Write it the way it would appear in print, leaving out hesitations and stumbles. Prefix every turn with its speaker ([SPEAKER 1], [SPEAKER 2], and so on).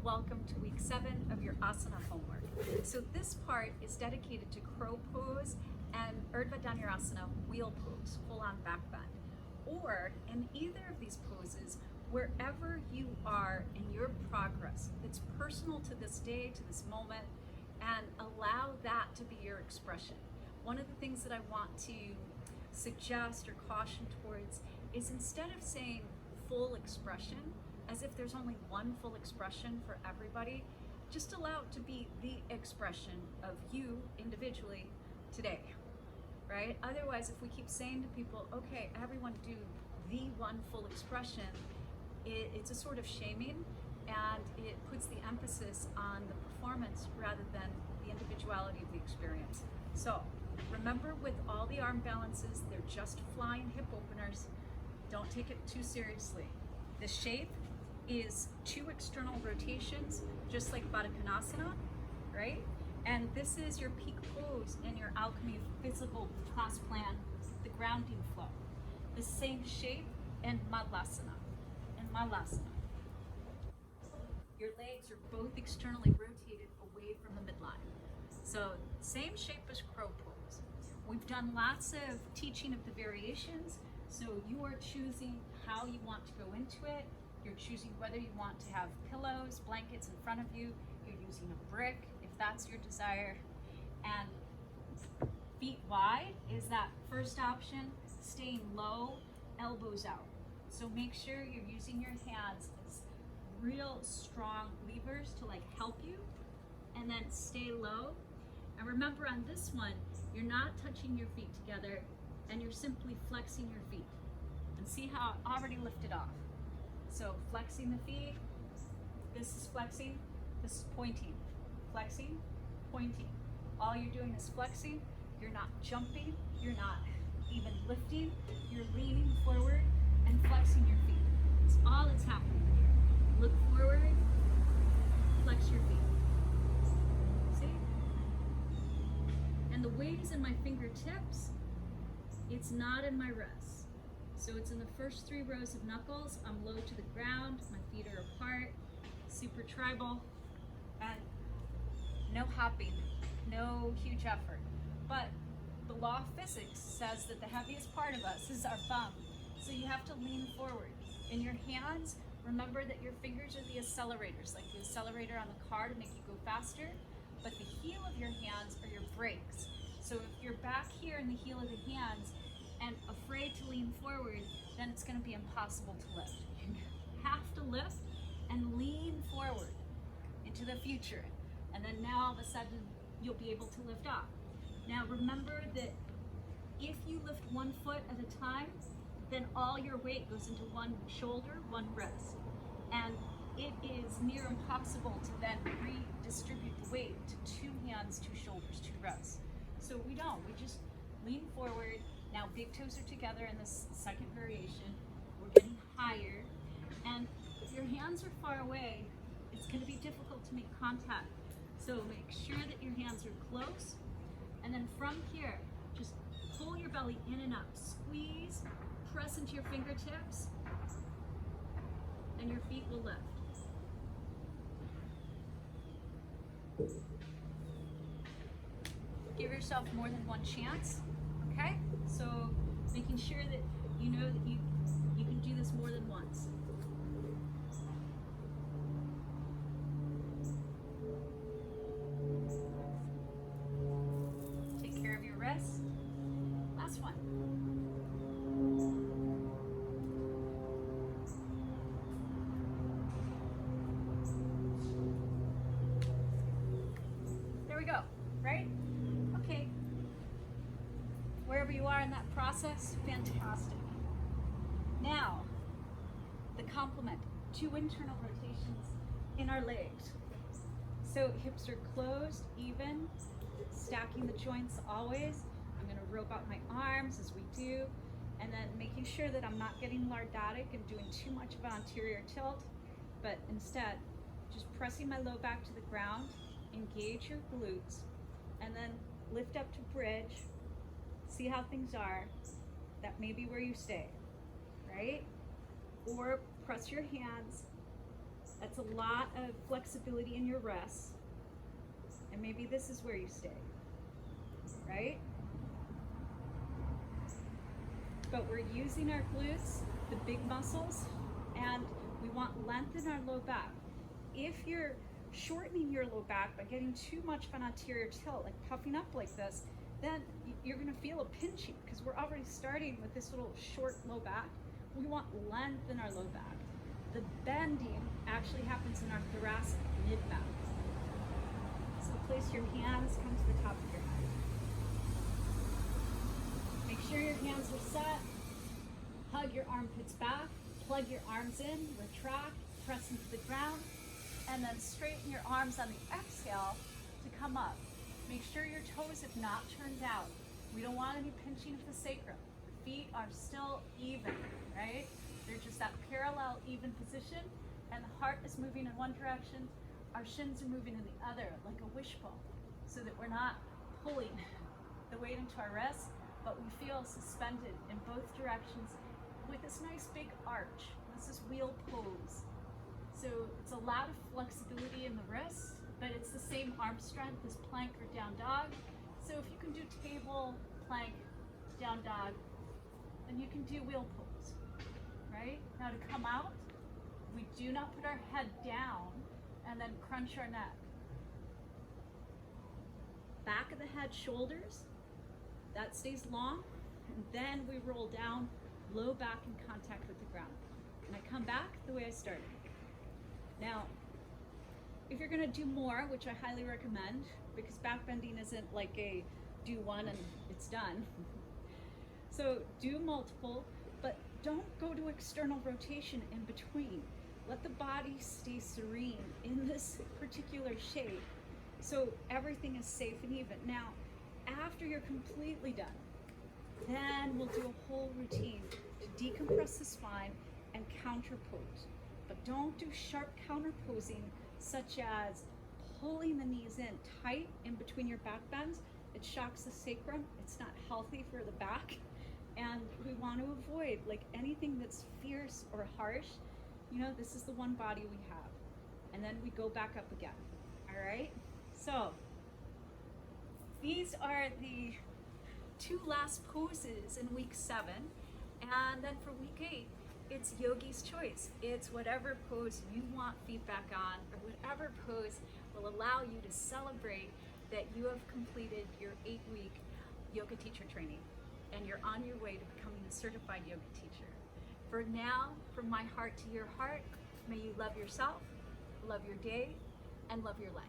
[SPEAKER 1] welcome to week 7 of your Asana homework. So this part is dedicated to crow pose and Urdhva Dhanurasana wheel pose, full on back bend. Or in either of these poses, wherever you are in your progress, it's personal to this day, to this moment, and allow that to be your expression. One of the things that I want to suggest or caution towards is, instead of saying full expression, as if there's only one full expression for everybody, just allow it to be the expression of you individually today, right? Otherwise, if we keep saying to people, okay, everyone do the one full expression, it's a sort of shaming, and it puts the emphasis on the performance rather than the individuality of the experience. So remember, with all the arm balances, they're just flying hip openers. Don't take it too seriously. The shape is 2 external rotations, just like Baddha Konasana, right? And this is your peak pose in your Alchemy physical class plan, the grounding flow. The same shape in Malasana. Your legs are both externally rotated away from the midline. So same shape as crow pose. We've done lots of teaching of the variations, so you are choosing how you want to go into it. You're choosing whether you want to have pillows, blankets in front of you. You're using a brick if that's your desire. And feet wide is that first option, staying low, elbows out. So make sure you're using your hands as real strong levers to help you, and then stay low. And remember, on this one, you're not touching your feet together, and you're simply flexing your feet. And see how I already lifted off. So flexing the feet, this is flexing, this is pointing. Flexing, pointing. All you're doing is flexing. You're not jumping, you're not even lifting. You're leaning forward and flexing your feet. It's all that's happening here. Look forward, flex your feet. See? And the weight is in my fingertips. It's not in my wrists. So it's in the first 3 rows of knuckles. I'm low to the ground, my feet are apart, super tribal, and no hopping, no huge effort. But the law of physics says that the heaviest part of us is our thumb. So you have to lean forward. In your hands, remember that your fingers are the accelerators, like the accelerator on the car to make you go faster, but the heel of your hands are your brakes. So if you're back here in the heel of the hands and afraid to lean forward, then it's going to be impossible to lift. You have to lift and lean forward into the future. And then now all of a sudden, you'll be able to lift off. Now remember that if you lift 1 foot at a time, then all your weight goes into one shoulder, one wrist. And it is near impossible to then redistribute the weight to 2 hands, 2 shoulders, 2 wrists. So we don't, we just lean forward. Now big toes are together in this second variation. We're getting higher. And if your hands are far away, it's going to be difficult to make contact. So make sure that your hands are close. And then from here, just pull your belly in and up. Squeeze, press into your fingertips, and your feet will lift. Give yourself more than one chance, okay? So making sure that you know that you can do this more than once. Take care of your wrists. Last one. There we go, right? Okay. Wherever you are in that process, fantastic. Now, the complement, 2 internal rotations in our legs. So hips are closed, even, stacking the joints always. I'm going to rope out my arms as we do, and then making sure that I'm not getting lordotic and doing too much of an anterior tilt, but instead just pressing my low back to the ground, engage your glutes, and then lift up to bridge. See how things are. That may be where you stay, right? Or press your hands That's a lot of flexibility in your wrists. And maybe this is where you stay, right? But we're using our glutes, the big muscles, and we want length in our low back. If you're shortening your low back by getting too much of an anterior tilt, like puffing up like this, then you're gonna feel a pinching because we're already starting with this little short low back. We want length in our low back. The bending actually happens in our thoracic mid-back. So place your hands, come to the top of your head. Make sure your hands are set. Hug your armpits back. Plug your arms in, retract, press into the ground, and then straighten your arms on the exhale to come up. Make sure your toes have not turned out. We don't want any pinching of the sacrum. The feet are still even, right? They're just that parallel, even position, and the heart is moving in one direction, our shins are moving in the other, like a wishbone, so that we're not pulling the weight into our wrists, but we feel suspended in both directions with this nice big arch. This is wheel pose. So it's a lot of flexibility in the wrists, but it's the same arm strength as plank or down dog. So if you can do table, plank, down dog, then you can do wheel pose, right? Now to come out, we do not put our head down and then crunch our neck. Back of the head, shoulders, that stays long, and then we roll down, low back in contact with the ground. And I come back the way I started. Now, if you're gonna do more, which I highly recommend, because back bending isn't like a do one and it's done. So do multiple, but don't go to external rotation in between. Let the body stay serene in this particular shape so everything is safe and even. Now, after you're completely done, then we'll do a whole routine to decompress the spine and counter pose. But don't do sharp counter posing such as pulling the knees in tight in between your back bends. It shocks the sacrum. It's not healthy for the back. And we want to avoid like anything that's fierce or harsh. You know, this is the one body we have. And then we go back up again. All right? So these are the 2 last poses in week 7. And then for week 8, it's yogi's choice. It's whatever pose you want feedback on, or whatever pose will allow you to celebrate that you have completed your 8-week yoga teacher training and you're on your way to becoming a certified yoga teacher. For now, from my heart to your heart, may you love yourself, love your day, and love your life.